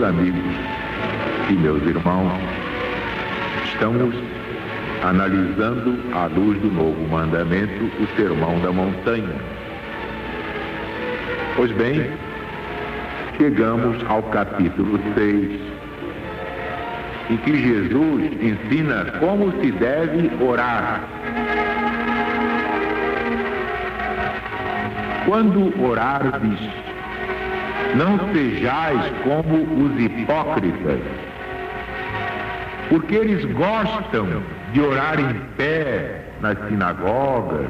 amigos e meus irmãos, estamos analisando à luz do novo mandamento o Sermão da Montanha. Pois bem, chegamos ao capítulo 6, em que Jesus ensina como se deve orar. Quando orardes, não sejais como os hipócritas, porque eles gostam de orar em pé nas sinagogas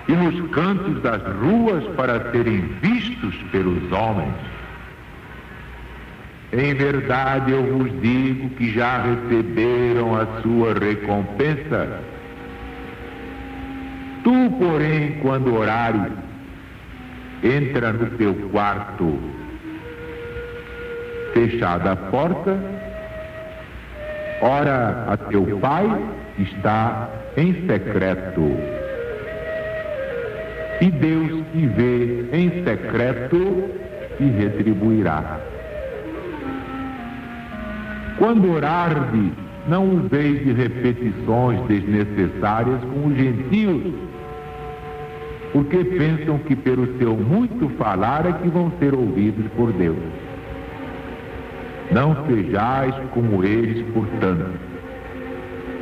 e nos cantos das ruas para serem vistos pelos homens. Em verdade eu vos digo que já receberam a sua recompensa. Tu, porém, quando orares, entra no teu quarto, fechada a porta, ora a teu pai que está em secreto. E Deus que vê em secreto te retribuirá. Quando orardes, não useis de repetições desnecessárias como os gentios, porque pensam que pelo seu muito falar é que vão ser ouvidos por Deus. Não sejais como eles, portanto.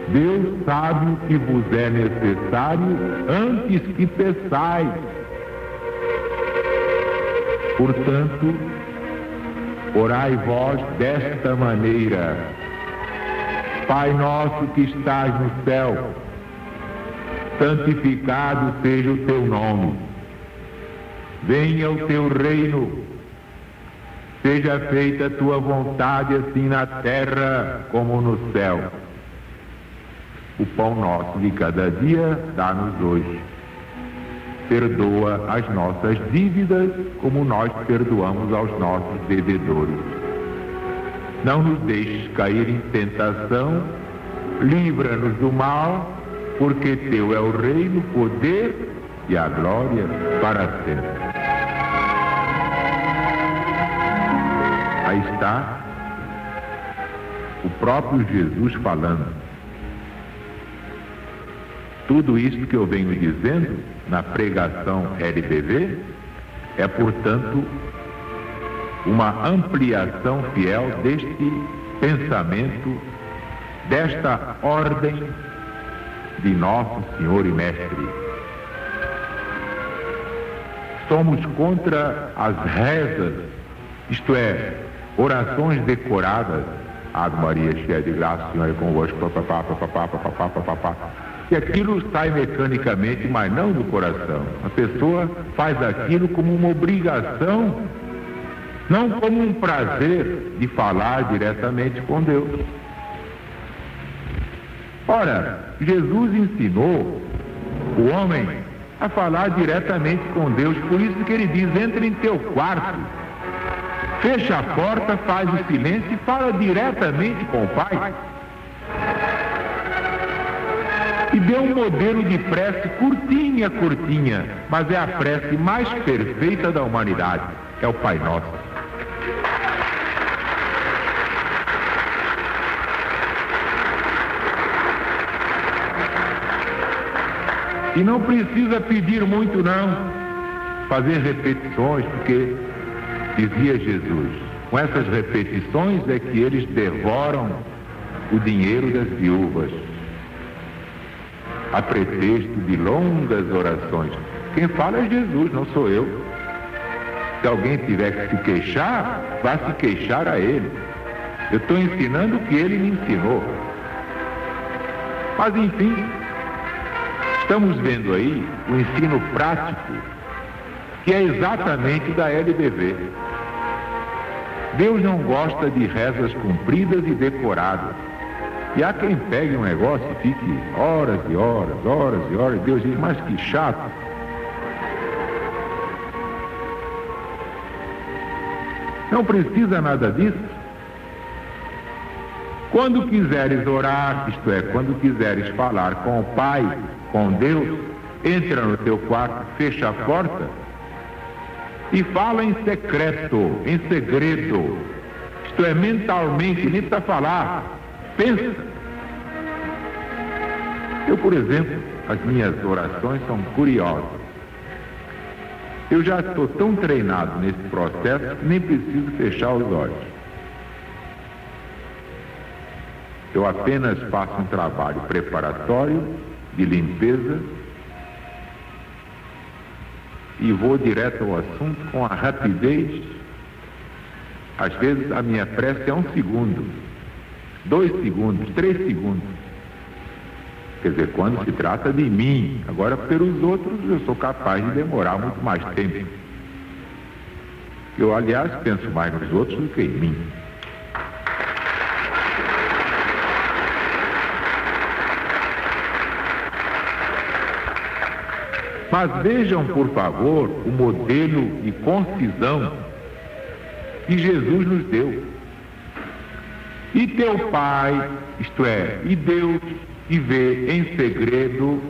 Deus sabe o que vos é necessário antes que peçais. Portanto, orai vós desta maneira: Pai nosso que estás no céu, santificado seja o teu nome. Venha o teu reino. Seja feita a tua vontade, assim na terra como no céu. O pão nosso de cada dia dá-nos hoje. Perdoa as nossas dívidas, como nós perdoamos aos nossos devedores. Não nos deixes cair em tentação, livra-nos do mal, porque teu é o reino, o poder e a glória para sempre. Aí está o próprio Jesus falando. Tudo isso que eu venho dizendo na pregação LBV é, portanto, uma ampliação fiel deste pensamento, desta ordem de nosso Senhor e Mestre. Somos contra as rezas, isto é, orações decoradas. Ave Maria, cheia de graça, o Senhor é convosco, papapá, papapá, papapá, papapá. E aquilo sai mecanicamente, mas não do coração. A pessoa faz aquilo como uma obrigação, não como um prazer de falar diretamente com Deus. Ora, Jesus ensinou o homem a falar diretamente com Deus, por isso que ele diz: entra em teu quarto, fecha a porta, faz o silêncio e fala diretamente com o Pai. E deu um modelo de prece curtinha, curtinha, mas é a prece mais perfeita da humanidade, é o Pai Nosso. E não precisa pedir muito não, fazer repetições, porque, dizia Jesus, com essas repetições é que eles devoram o dinheiro das viúvas, a pretexto de longas orações. Quem fala é Jesus, não sou eu. Se alguém tiver que se queixar, vá se queixar a ele. Eu estou ensinando o que ele me ensinou. Mas enfim, estamos vendo aí o ensino prático, que é exatamente da LBV. Deus não gosta de rezas compridas e decoradas. E há quem pegue um negócio e fique horas e horas, horas e horas. Deus diz: mas que chato. Não precisa nada disso. Quando quiseres orar, isto é, quando quiseres falar com o Pai, com Deus, entra no teu quarto, fecha a porta e fala em secreto, em segredo. Isto é, mentalmente, nem precisa falar, pensa. Eu, por exemplo, as minhas orações são curiosas. Eu já estou tão treinado nesse processo que nem preciso fechar os olhos. Eu apenas faço um trabalho preparatório, de limpeza, e vou direto ao assunto com a rapidez. Às vezes a minha prece é 1 segundo, 2 segundos, 3 segundos. Quer dizer, quando se trata de mim. Agora, pelos outros, eu sou capaz de demorar muito mais tempo. Eu, aliás, penso mais nos outros do que em mim. Mas vejam, por favor, o modelo de concisão que Jesus nos deu. E teu Pai, isto é, e Deus, que vê em segredo,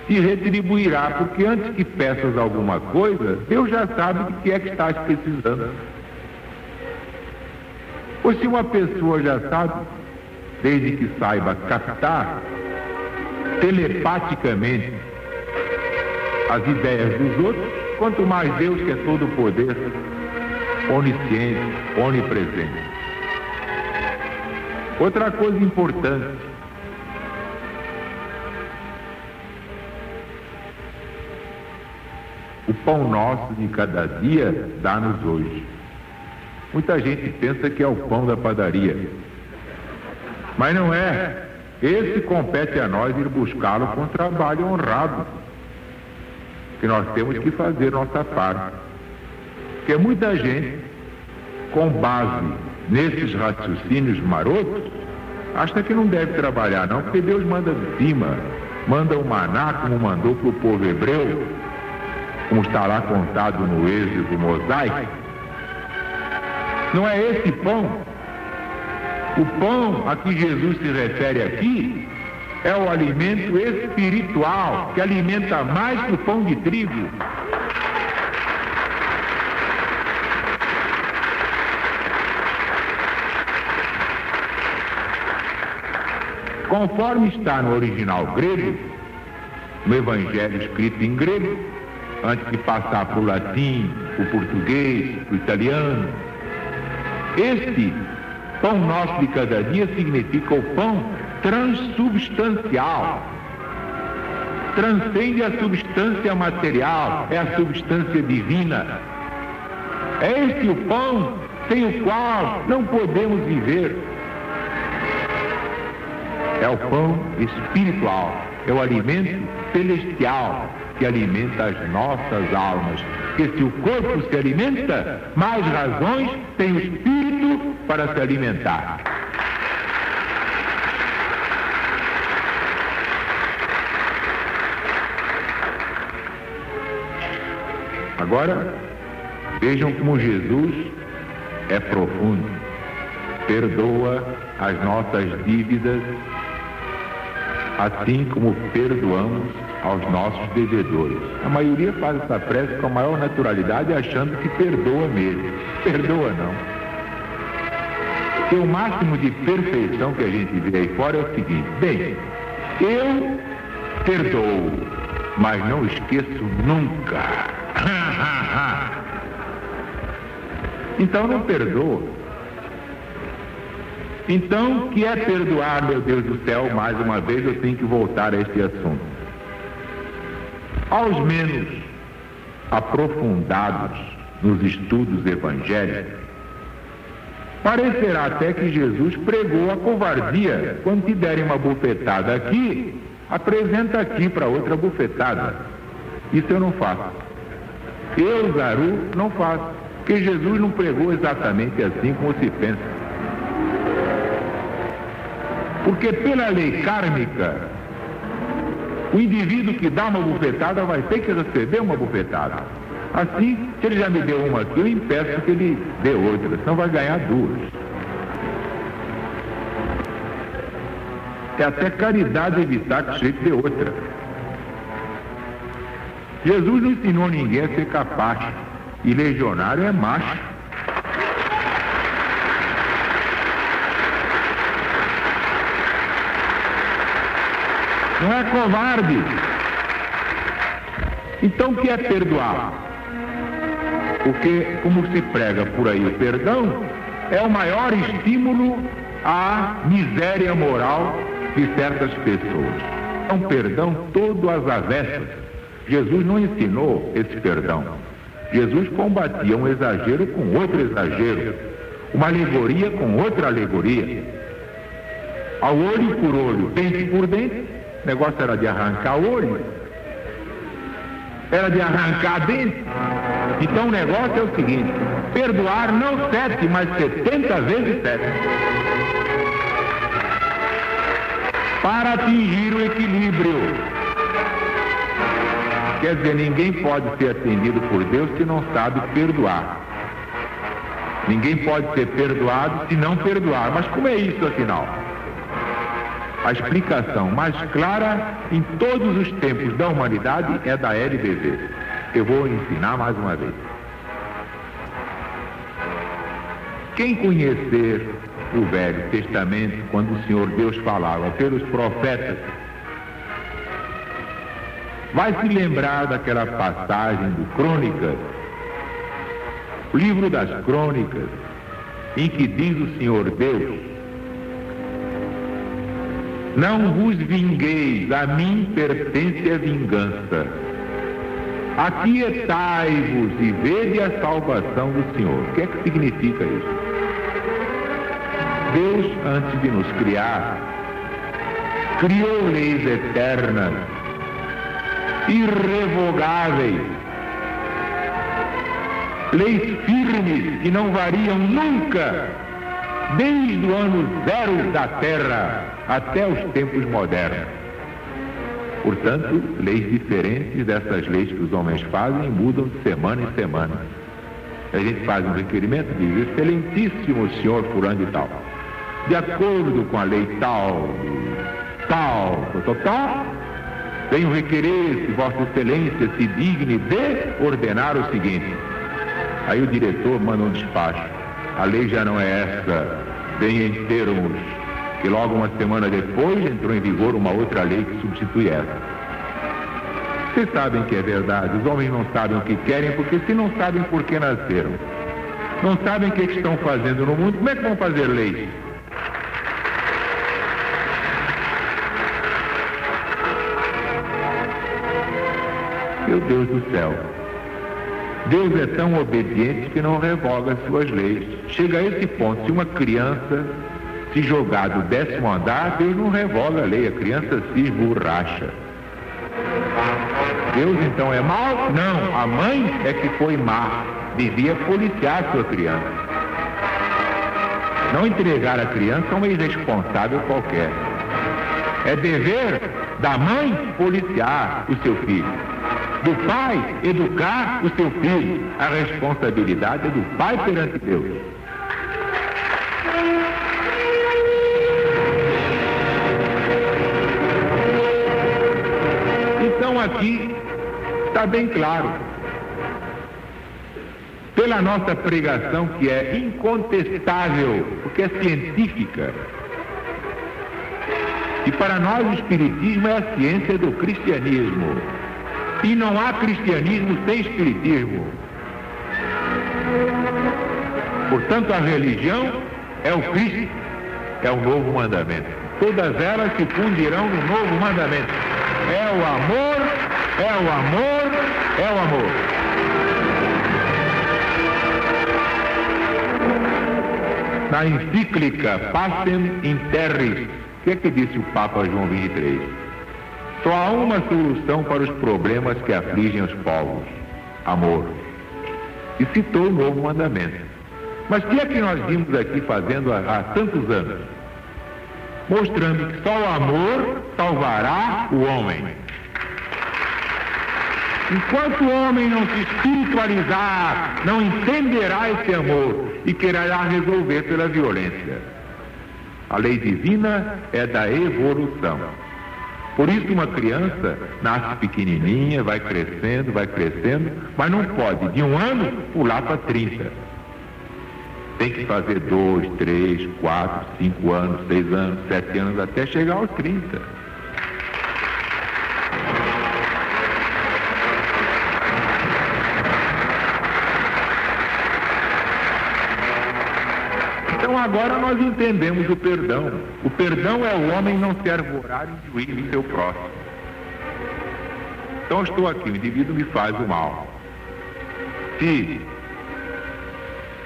te retribuirá, porque antes que peças alguma coisa, Deus já sabe do que é que estás precisando. Pois se uma pessoa já sabe, desde que saiba captar telepaticamente as ideias dos outros, quanto mais Deus, que é todo o poder, onisciente, onipresente. Outra coisa importante: o pão nosso de cada dia dá-nos hoje. Muita gente pensa que é o pão da padaria, mas não é. Esse compete a nós ir buscá-lo com trabalho honrado, que nós temos que fazer nossa parte. Porque muita gente, com base nesses raciocínios marotos, acha que não deve trabalhar não, porque Deus manda de cima, manda o maná como mandou para o povo hebreu, como está lá contado no Êxodo mosaico. Não é esse pão. O pão a que Jesus se refere aqui é o alimento espiritual, que alimenta mais que o pão de trigo. Conforme está no original grego, no Evangelho escrito em grego, antes de passar para o latim, para o português, para o italiano, este pão nosso de cada dia significa o pão transubstancial. Transcende a substância material, é a substância divina. É este o pão sem o qual não podemos viver. É o pão espiritual, é o alimento celestial que alimenta as nossas almas. Porque se o corpo se alimenta, mais razões tem o espírito para se alimentar. Agora, vejam como Jesus é profundo. Perdoa as nossas dívidas, assim como perdoamos aos nossos devedores. A maioria faz essa prece com a maior naturalidade, achando que perdoa mesmo. Perdoa não. Porque o máximo de perfeição que a gente vê aí fora é o seguinte: bem, eu perdoo, mas não esqueço nunca. Então não perdoa. Então, o que é perdoar, meu Deus do céu? Mais uma vez eu tenho que voltar a este assunto. Aos menos aprofundados nos estudos evangélicos, parecerá até que Jesus pregou a covardia. Quando te derem uma bufetada aqui, apresenta aqui para outra bufetada. Isso eu não faço. Eu, Zaru, não faço. Porque Jesus não pregou exatamente assim como se pensa. Porque pela lei kármica, o indivíduo que dá uma bufetada vai ter que receber uma bufetada. Assim, se ele já me deu uma aqui, eu impeço que ele dê outra, senão vai ganhar duas. É até caridade evitar que o sujeito dê outra. Jesus não ensinou ninguém a ser capaz, e legionário é macho. Não é covarde. Então o que é perdoar? Porque, como se prega por aí, o perdão é o maior estímulo à miséria moral de certas pessoas. É um perdão todo às avessas. Jesus não ensinou esse perdão. Jesus combatia um exagero com outro exagero, uma alegoria com outra alegoria. Ao olho por olho, dente por dente. O negócio era de arrancar o olho, era de arrancar dente. Então o negócio é o seguinte: perdoar não 7, mas 70 vezes 7. Para atingir o equilíbrio. Quer dizer, ninguém pode ser atendido por Deus se não sabe perdoar. Ninguém pode ser perdoado se não perdoar. Mas como é isso, afinal? A explicação mais clara em todos os tempos da humanidade é da LBV. Eu vou ensinar mais uma vez. Quem conhecer o Velho Testamento, quando o Senhor Deus falava pelos profetas, vai se lembrar daquela passagem do Crônicas, o livro das Crônicas, em que diz o Senhor Deus: não vos vingueis, a mim pertence a vingança. Aquietai-vos e vede a salvação do Senhor. O que é que significa isso? Deus, antes de nos criar, criou leis eternas, irrevogáveis, leis firmes que não variam nunca, desde o ano zero da Terra até os tempos modernos. Portanto, leis diferentes dessas leis que os homens fazem mudam de semana em semana. A gente faz um requerimento, diz: excelentíssimo senhor fulano de tal, de acordo com a lei tal, venho requerer se Vossa Excelência se digne de ordenar o seguinte. Aí o diretor manda um despacho: a lei já não é essa, vem em termos, que logo uma semana depois entrou em vigor uma outra lei que substitui essa. Vocês sabem que é verdade, os homens não sabem o que querem, porque se não sabem por que nasceram, não sabem o que estão fazendo no mundo, como é que vão fazer leis? Meu Deus do céu, Deus é tão obediente que não revoga as suas leis. Chega a esse ponto: se uma criança se jogar do 10º andar, Deus não revoga a lei, a criança se esborracha. Deus então é mau? Não, a mãe é que foi má, devia policiar sua criança. Não entregar a criança a um irresponsável qualquer. É dever da mãe policiar o seu filho, do pai educar o seu filho. A responsabilidade é do pai perante Deus. Então aqui está bem claro, pela nossa pregação, que é incontestável, porque é científica. E para nós o Espiritismo é a ciência do cristianismo. E não há cristianismo sem Espiritismo. Portanto, a religião é o Cristo, é o novo mandamento. Todas elas se fundirão no novo mandamento. É o amor, é o amor, é o amor. Na encíclica Pacem in Terris, o que é que disse o Papa João XXIII? Só há uma solução para os problemas que afligem os povos: amor. E citou o novo mandamento. Mas o que é que nós vimos aqui fazendo há tantos anos? Mostrando que só o amor salvará o homem. Enquanto o homem não se espiritualizar, não entenderá esse amor e quererá resolver pela violência. A lei divina é da evolução. Por isso uma criança nasce pequenininha, vai crescendo, mas não pode de 1 ano pular para 30. Tem que fazer 2, 3, 4, 5 anos, 6 anos, 7 anos, até chegar aos 30. Então agora nós entendemos o perdão. O perdão é o homem não se arvorar em juízo do seu próximo. Então eu estou aqui, o indivíduo me faz o mal. Se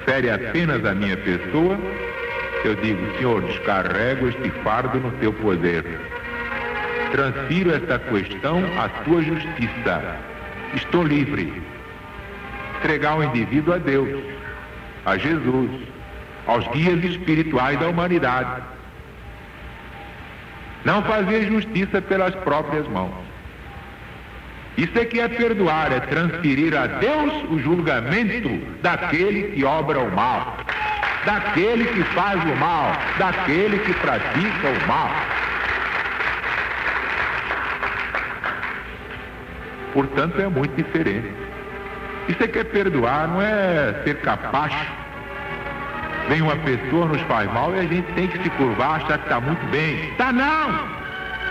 fere apenas a minha pessoa, eu digo: Senhor, descarrego este fardo no teu poder. Transfiro esta questão à tua justiça. Estou livre. Entregar o indivíduo a Deus, a Jesus, aos guias espirituais da humanidade. Não fazer justiça pelas próprias mãos. Isso é que é perdoar, é transferir a Deus o julgamento daquele que obra o mal, daquele que faz o mal, daquele que pratica o mal. Portanto, é muito diferente. Isso é que é perdoar, não é ser capacho. Vem uma pessoa, nos faz mal e a gente tem que se curvar, achar que está muito bem. Está não!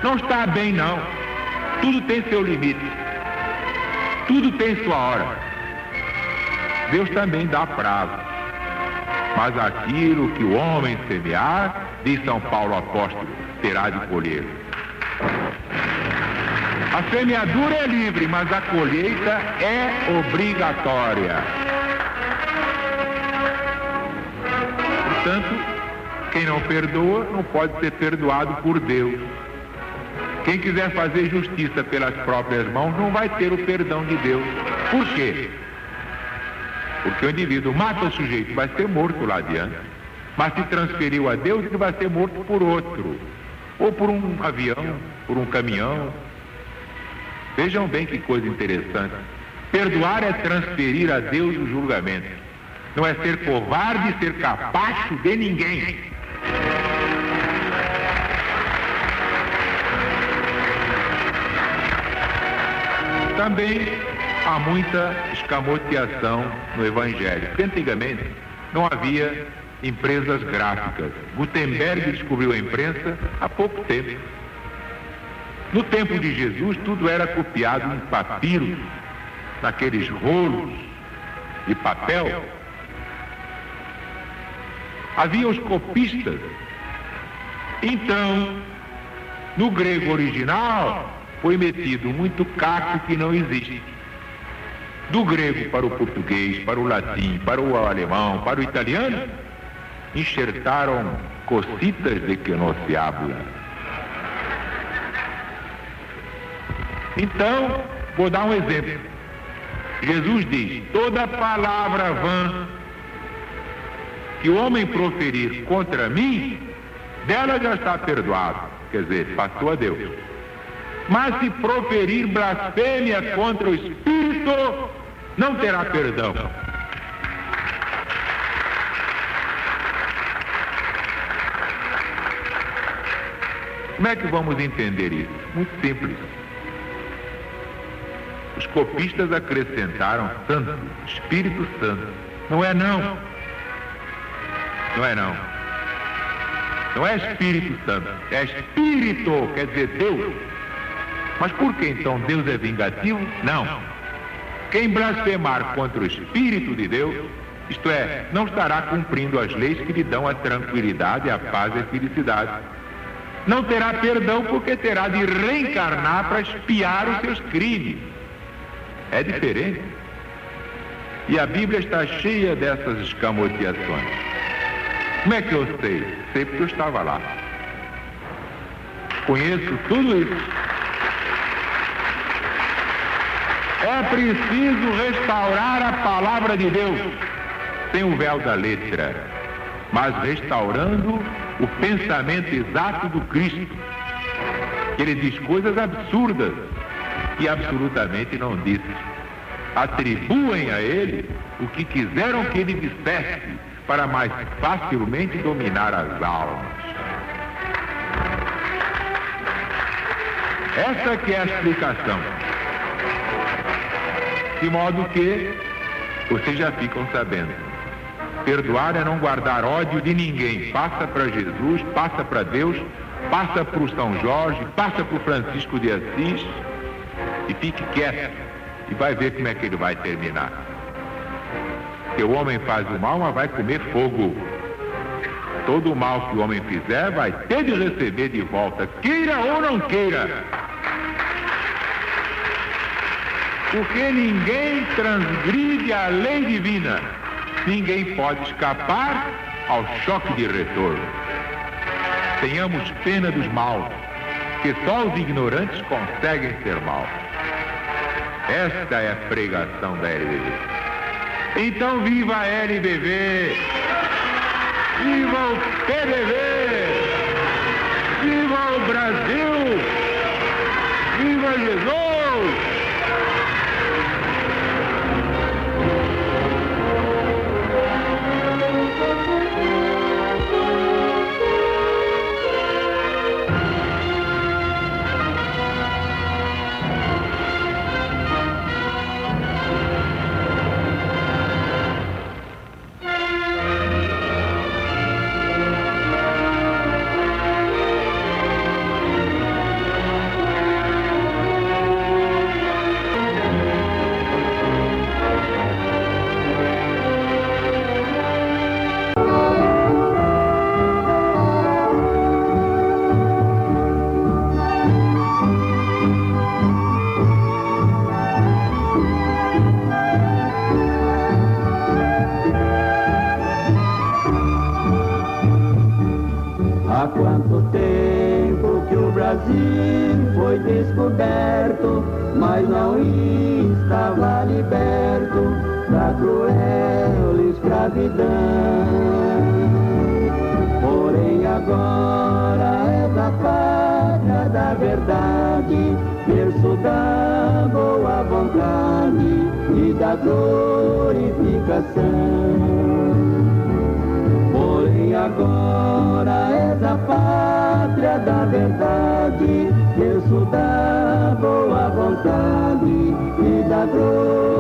Não está bem não. Tudo tem seu limite. Tudo tem sua hora. Deus também dá prazo. Mas aquilo que o homem semear, diz São Paulo apóstolo, terá de colher. A semeadura é livre, mas a colheita é obrigatória. Portanto, quem não perdoa não pode ser perdoado por Deus. Quem quiser fazer justiça pelas próprias mãos não vai ter o perdão de Deus. Por quê? Porque o indivíduo mata o sujeito, vai ser morto lá adiante. Mas se transferiu a Deus, ele vai ser morto por outro. Ou por um avião, por um caminhão. Vejam bem que coisa interessante. Perdoar é transferir a Deus o julgamento. Não é ser covarde, ser capacho de ninguém. Também há muita escamoteação no Evangelho. Porque antigamente não havia empresas gráficas. Gutenberg descobriu a imprensa há pouco tempo. No tempo de Jesus, tudo era copiado em papiros, naqueles rolos de papel. Havia os copistas. Então, no grego original, foi metido muito caco que não existe. Do grego para o português, para o latim, para o alemão, para o italiano, enxertaram cositas de que não se habla. Então, vou dar um exemplo. Jesus diz: toda palavra vã que o homem proferir contra mim, dela já está perdoado. Quer dizer, passou a Deus. Mas se proferir blasfêmia contra o Espírito, não terá perdão. Como é que vamos entender isso? Muito simples. Os copistas acrescentaram Santo, Espírito Santo. Não é não. Não é não. Não é Espírito Santo, é Espírito, quer dizer Deus. Mas por que então Deus é vingativo? Não. Quem blasfemar contra o Espírito de Deus, isto é, não estará cumprindo as leis que lhe dão a tranquilidade, a paz e a felicidade. Não terá perdão porque terá de reencarnar para expiar os seus crimes. É diferente. E a Bíblia está cheia dessas escamoteações. Como é que eu sei? Sei porque eu estava lá. Conheço tudo isso. É preciso restaurar a palavra de Deus, sem o véu da letra, mas restaurando o pensamento exato do Cristo. Ele diz coisas absurdas e absolutamente não disse. Atribuem a ele o que quiseram que ele dissesse para mais facilmente dominar as almas. Essa que é a explicação. De modo que vocês já ficam sabendo. Perdoar é não guardar ódio de ninguém. Passa para Jesus, passa para Deus, passa para o São Jorge, passa para o Francisco de Assis e fique quieto e vai ver como é que ele vai terminar. Porque o homem faz o mal, mas vai comer fogo. Todo o mal que o homem fizer vai ter de receber de volta, queira ou não queira. Porque ninguém transgride a lei divina. Ninguém pode escapar ao choque de retorno. Tenhamos pena dos maus, que só os ignorantes conseguem ser maus. Esta é a pregação da LBV. Então viva a LBV! Viva o PDV! Viva o Brasil! Viva Jesus! Há quanto tempo que o Brasil foi descoberto, mas não estava liberto da cruel escravidão. Porém agora é da pátria da verdade, berço da boa vontade e da glorificação. Porém agora é da pátria da verdade, berço da boa vontade e da glorificação.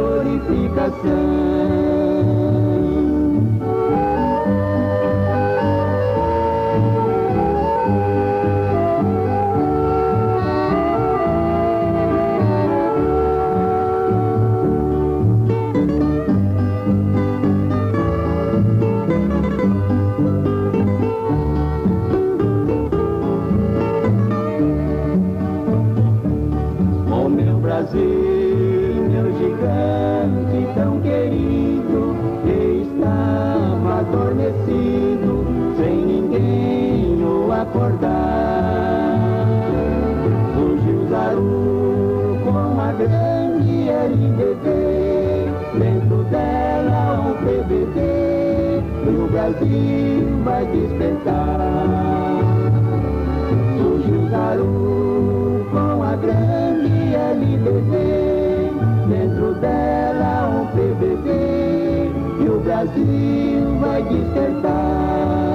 Brasil, meu gigante tão querido, que estava adormecido, sem ninguém o acordar. Surgiu Zaru com a grande LBV, dentro dela um PBD, e o Brasil vai despertar. Surgiu Zaru com a grande LBV, dentro dela um PBB, e o Brasil vai despertar.